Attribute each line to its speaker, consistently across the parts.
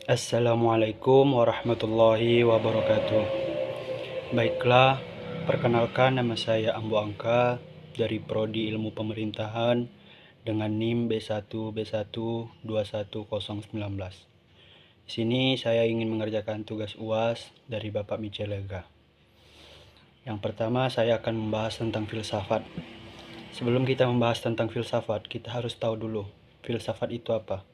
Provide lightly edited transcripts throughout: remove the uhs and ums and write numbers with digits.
Speaker 1: Assalamualaikum warahmatullahi wabarakatuh. Baiklah, perkenalkan nama saya Ambo Angka dari Prodi Ilmu Pemerintahan dengan NIM B1B1 21019. Di sini saya ingin mengerjakan tugas UAS dari Bapak Michelega. Yang pertama saya akan membahas tentang filsafat. Sebelum kita membahas tentang filsafat, kita harus tahu dulu filsafat itu apa.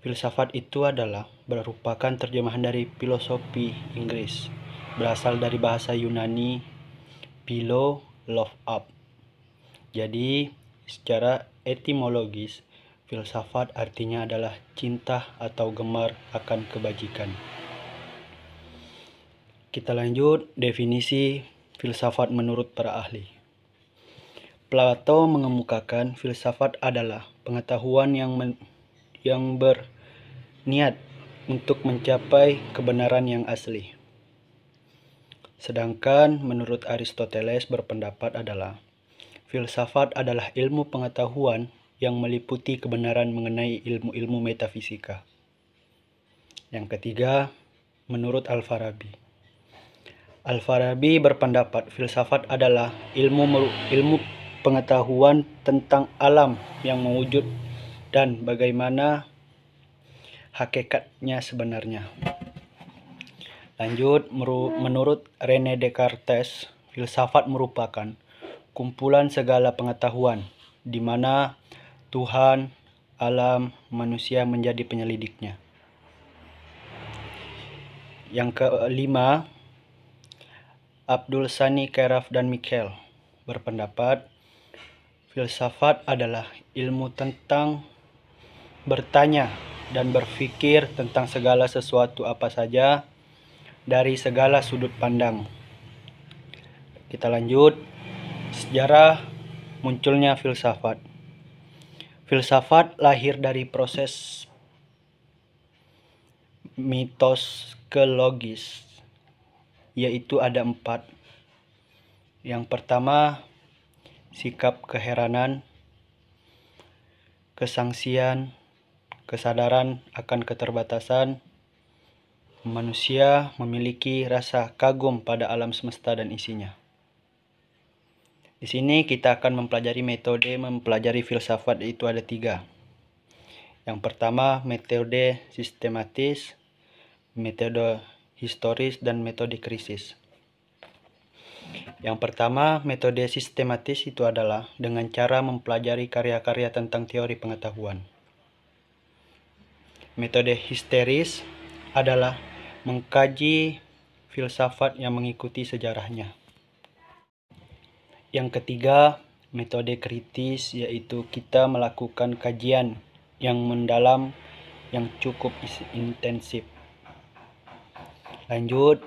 Speaker 1: Filsafat itu adalah merupakan terjemahan dari filosofi Inggris, berasal dari bahasa Yunani philo, love up. Jadi, secara etimologis, filsafat artinya adalah cinta atau gemar akan kebajikan. Kita lanjut definisi filsafat menurut para ahli. Plato mengemukakan filsafat adalah pengetahuan yang berniat untuk mencapai kebenaran yang asli. Sedangkan menurut Aristoteles berpendapat adalah filsafat adalah ilmu pengetahuan yang meliputi kebenaran mengenai ilmu-ilmu metafisika. Yang ketiga, menurut Al-Farabi. Al-Farabi berpendapat filsafat adalah ilmu pengetahuan tentang alam yang mewujud dan bagaimana hakikatnya sebenarnya. Lanjut, menurut René Descartes, filsafat merupakan kumpulan segala pengetahuan di mana Tuhan, alam, manusia menjadi penyelidiknya. Yang kelima, Abdul Sani Keraf dan Michel berpendapat filsafat adalah ilmu tentang bertanya dan berpikir tentang segala sesuatu apa saja dari segala sudut pandang. Kita lanjut, sejarah munculnya filsafat. Filsafat lahir dari proses mitos ke logis, yaitu ada 4. Yang pertama, sikap keheranan, kesangsian, kesadaran akan keterbatasan. Manusia memiliki rasa kagum pada alam semesta dan isinya. Di sini kita akan mempelajari metode mempelajari filsafat, itu ada 3. Yang pertama, metode sistematis, metode historis, dan metode krisis. Yang pertama, metode sistematis itu adalah dengan cara mempelajari karya-karya tentang teori pengetahuan. Metode histeris adalah mengkaji filsafat yang mengikuti sejarahnya. Yang ketiga, metode kritis, yaitu kita melakukan kajian yang mendalam yang cukup intensif. Lanjut,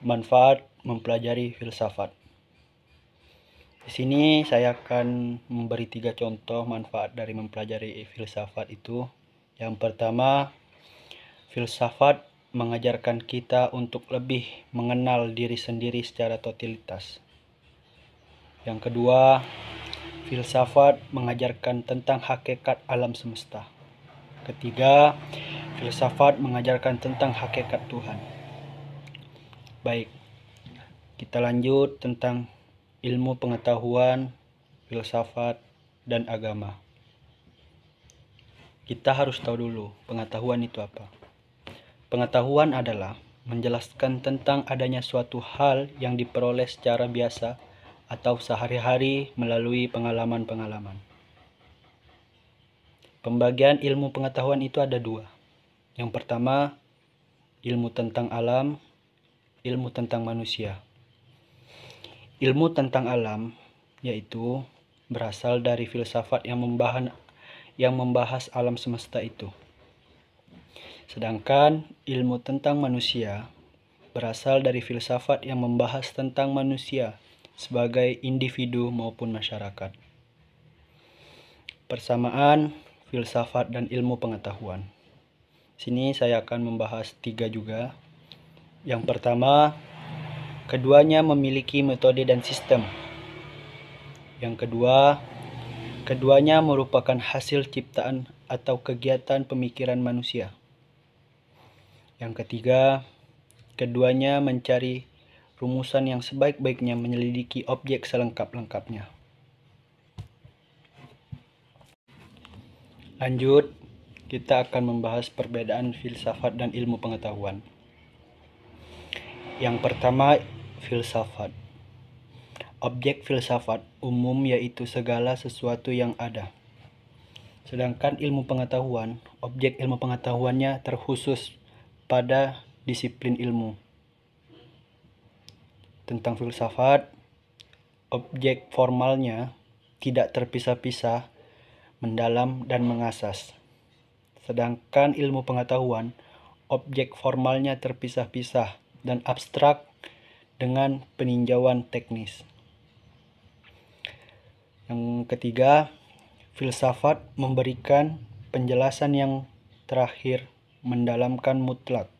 Speaker 1: manfaat mempelajari filsafat. Di sini saya akan memberi 3 contoh manfaat dari mempelajari filsafat itu. Yang pertama, filsafat mengajarkan kita untuk lebih mengenal diri sendiri secara totalitas. Yang kedua, filsafat mengajarkan tentang hakikat alam semesta. Ketiga, filsafat mengajarkan tentang hakikat Tuhan. Baik, kita lanjut tentang ilmu pengetahuan, filsafat, dan agama. Kita harus tahu dulu pengetahuan itu apa. Pengetahuan adalah menjelaskan tentang adanya suatu hal yang diperoleh secara biasa atau sehari-hari melalui pengalaman-pengalaman. Pembagian ilmu pengetahuan itu ada 2. Yang pertama, ilmu tentang alam, ilmu tentang manusia. Ilmu tentang alam yaitu berasal dari filsafat yang membahas alam semesta itu. Sedangkan ilmu tentang manusia berasal dari filsafat yang membahas tentang manusia sebagai individu maupun masyarakat. Persamaan filsafat dan ilmu pengetahuan. Sini saya akan membahas 3 juga. Yang pertama, keduanya memiliki metode dan sistem. Yang kedua, keduanya merupakan hasil ciptaan atau kegiatan pemikiran manusia. Yang ketiga, keduanya mencari rumusan yang sebaik-baiknya menyelidiki objek selengkap-lengkapnya. Lanjut, kita akan membahas perbedaan filsafat dan ilmu pengetahuan. Yang pertama, filsafat. Objek filsafat umum yaitu segala sesuatu yang ada. Sedangkan ilmu pengetahuan, objek ilmu pengetahuannya terkhusus pada disiplin ilmu. Tentang filsafat, objek formalnya tidak terpisah-pisah, mendalam dan mengasas. Sedangkan ilmu pengetahuan, objek formalnya terpisah-pisah dan abstrak dengan peninjauan teknis. Yang ketiga, filsafat memberikan penjelasan yang terakhir, mendalamkan mutlak.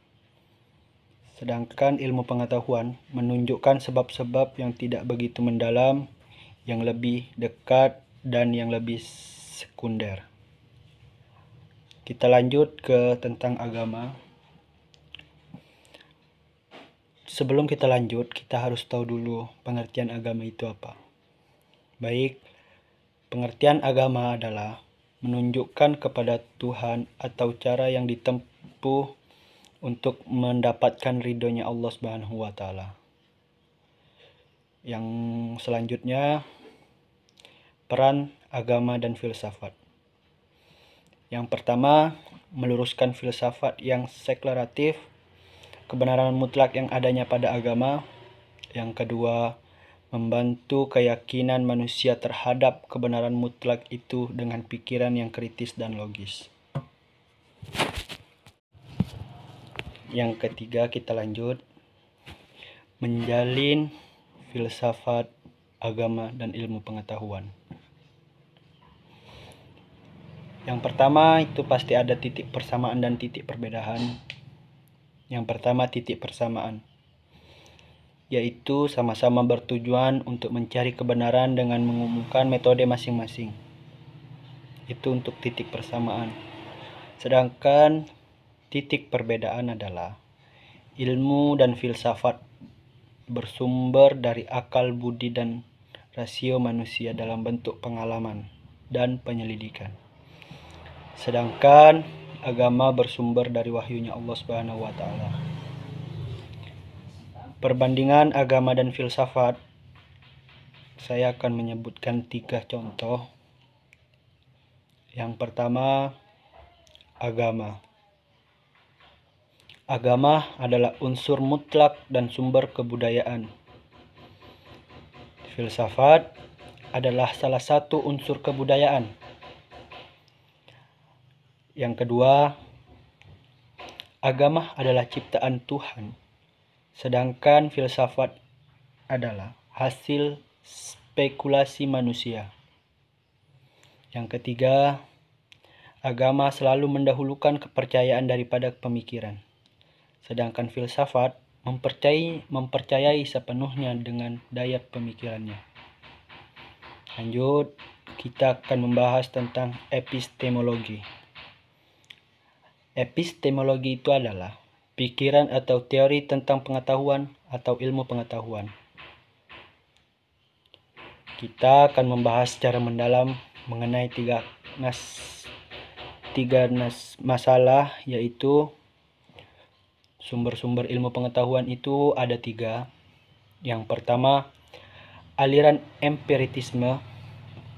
Speaker 1: Sedangkan ilmu pengetahuan menunjukkan sebab-sebab yang tidak begitu mendalam, yang lebih dekat, dan yang lebih sekunder. Kita lanjut ke tentang agama. Sebelum kita lanjut, kita harus tahu dulu pengertian agama itu apa. Baik, pengertian agama adalah menunjukkan kepada Tuhan atau cara yang ditempuh untuk mendapatkan ridhonya Allah Subhanahu wa Ta'ala. Yang selanjutnya, peran agama dan filsafat. Yang pertama, meluruskan filsafat yang sekulatif, kebenaran mutlak yang adanya pada agama. Yang kedua, membantu keyakinan manusia terhadap kebenaran mutlak itu dengan pikiran yang kritis dan logis. Yang ketiga, kita lanjut, menjalin filsafat, agama, dan ilmu pengetahuan. Yang pertama itu pasti ada titik persamaan dan titik perbedaan. Yang pertama, titik persamaan, yaitu sama-sama bertujuan untuk mencari kebenaran dengan mengumumkan metode masing-masing. Itu untuk titik persamaan. Sedangkan titik perbedaan adalah ilmu dan filsafat bersumber dari akal budi dan rasio manusia dalam bentuk pengalaman dan penyelidikan. Sedangkan agama bersumber dari wahyunya Allah Subhanahu wa Ta'ala. Perbandingan agama dan filsafat, saya akan menyebutkan 3 contoh. Yang pertama, agama. Agama adalah unsur mutlak dan sumber kebudayaan. Filsafat adalah salah satu unsur kebudayaan. Yang kedua, agama adalah ciptaan Tuhan, sedangkan filsafat adalah hasil spekulasi manusia. Yang ketiga, agama selalu mendahulukan kepercayaan daripada pemikiran, sedangkan filsafat mempercayai sepenuhnya dengan daya pemikirannya. Lanjut, kita akan membahas tentang epistemologi. Epistemologi itu adalah pikiran atau teori tentang pengetahuan atau ilmu pengetahuan. Kita akan membahas secara mendalam mengenai tiga masalah, yaitu sumber-sumber ilmu pengetahuan itu ada 3. Yang pertama, aliran empiritisme.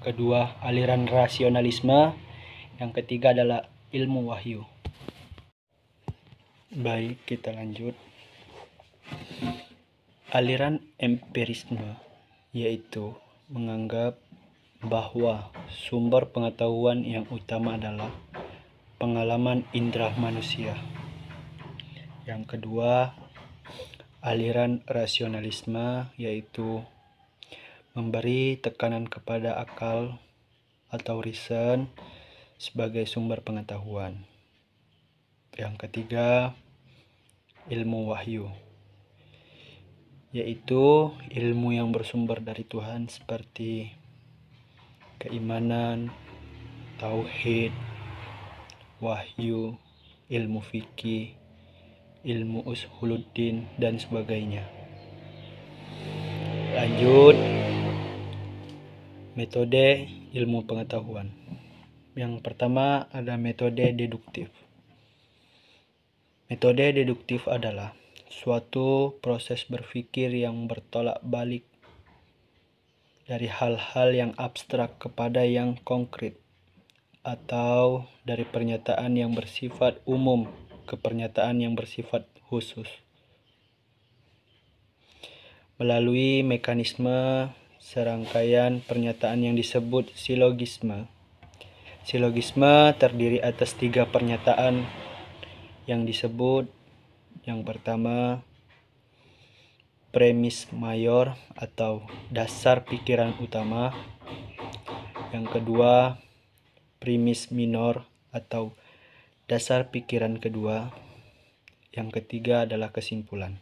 Speaker 1: Kedua, aliran rasionalisme. Yang ketiga adalah ilmu wahyu. Baik, kita lanjut. Aliran empirisme yaitu menganggap bahwa sumber pengetahuan yang utama adalah pengalaman indera manusia. Yang kedua, aliran rasionalisme yaitu memberi tekanan kepada akal atau reason sebagai sumber pengetahuan. Yang ketiga, ilmu wahyu, yaitu ilmu yang bersumber dari Tuhan seperti keimanan, tauhid, wahyu, ilmu fikih, ilmu usuluddin, dan sebagainya. Lanjut, metode ilmu pengetahuan. Yang pertama ada metode deduktif. Metode deduktif adalah suatu proses berpikir yang bertolak balik dari hal-hal yang abstrak kepada yang konkret, atau dari pernyataan yang bersifat umum ke pernyataan yang bersifat khusus, melalui mekanisme serangkaian pernyataan yang disebut silogisme. Silogisme terdiri atas 3 pernyataan yang disebut, yang pertama, premis mayor atau dasar pikiran utama. Yang kedua, premis minor atau dasar pikiran kedua. Yang ketiga adalah kesimpulan.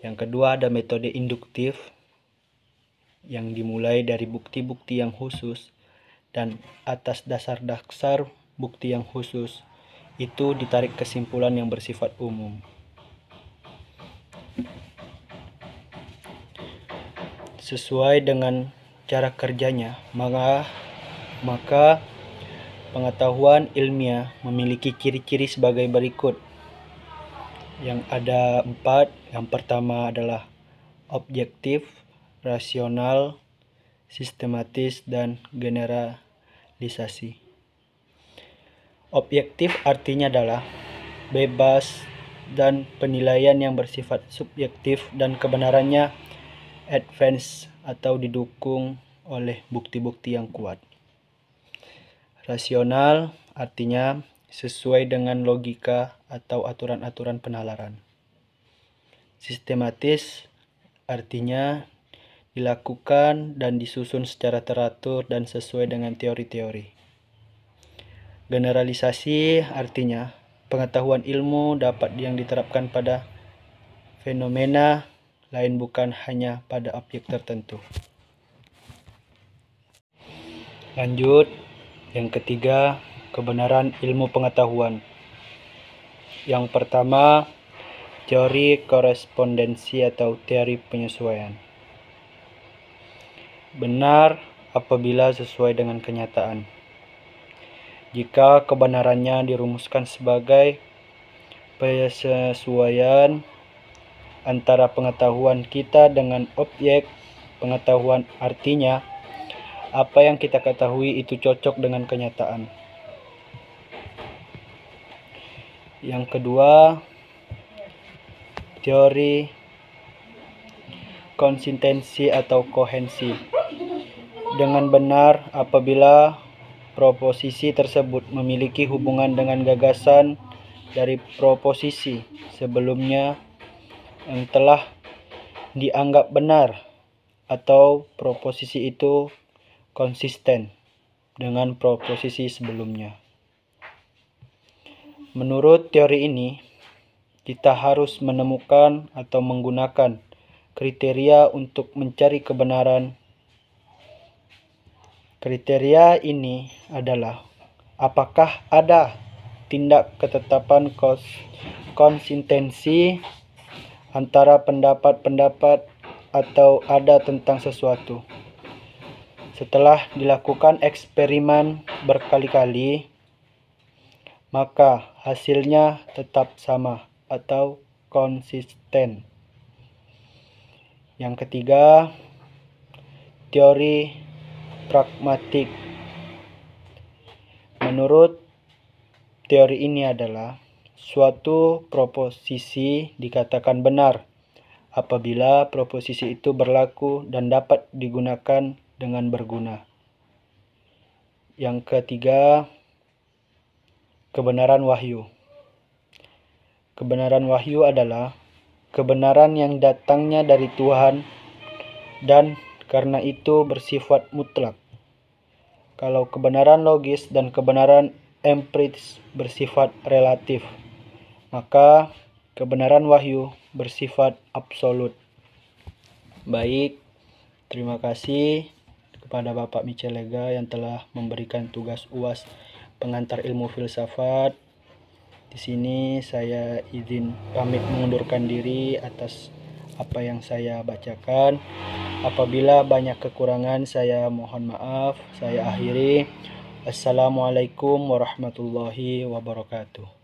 Speaker 1: Yang kedua ada metode induktif yang dimulai dari bukti-bukti yang khusus, dan atas dasar-dasar bukti yang khusus itu ditarik kesimpulan yang bersifat umum. Sesuai dengan cara kerjanya, maka pengetahuan ilmiah memiliki ciri-ciri sebagai berikut. Yang ada 4. Yang pertama adalah objektif, rasional, sistematis, dan generalisasi. Objektif artinya adalah bebas dan penilaian yang bersifat subjektif dan kebenarannya advance atau didukung oleh bukti-bukti yang kuat. Rasional artinya sesuai dengan logika atau aturan-aturan penalaran. Sistematis artinya dilakukan dan disusun secara teratur dan sesuai dengan teori-teori. Generalisasi artinya pengetahuan ilmu dapat yang diterapkan pada fenomena lain bukan hanya pada objek tertentu. Lanjut, yang ketiga, kebenaran ilmu pengetahuan. Yang pertama, teori korespondensi atau teori penyesuaian. Benar apabila sesuai dengan kenyataan. Jika kebenarannya dirumuskan sebagai penyesuaian antara pengetahuan kita dengan objek pengetahuan, artinya apa yang kita ketahui itu cocok dengan kenyataan. Yang kedua, teori konsistensi atau kohensi. Dengan benar apabila proposisi tersebut memiliki hubungan dengan gagasan dari proposisi sebelumnya yang telah dianggap benar, atau proposisi itu konsisten dengan proposisi sebelumnya. Menurut teori ini, kita harus menemukan atau menggunakan kriteria untuk mencari kebenaran. Kriteria ini adalah apakah ada tindak ketetapan konsistensi antara pendapat-pendapat atau ada tentang sesuatu. Setelah dilakukan eksperimen berkali-kali, maka hasilnya tetap sama atau konsisten. Yang ketiga, teori pragmatik. Menurut teori ini adalah suatu proposisi dikatakan benar apabila proposisi itu berlaku dan dapat digunakan dengan berguna. Yang ketiga, kebenaran wahyu. Kebenaran wahyu adalah kebenaran yang datangnya dari Tuhan dan karena itu bersifat mutlak. Kalau kebenaran logis dan kebenaran empiris bersifat relatif, maka kebenaran wahyu bersifat absolut. Baik, terima kasih kepada Bapak Michelega yang telah memberikan tugas UAS pengantar ilmu filsafat. Di sini saya izin pamit mengundurkan diri atas apa yang saya bacakan. Apabila banyak kekurangan, saya mohon maaf. Saya akhiri. Assalamualaikum warahmatullahi wabarakatuh.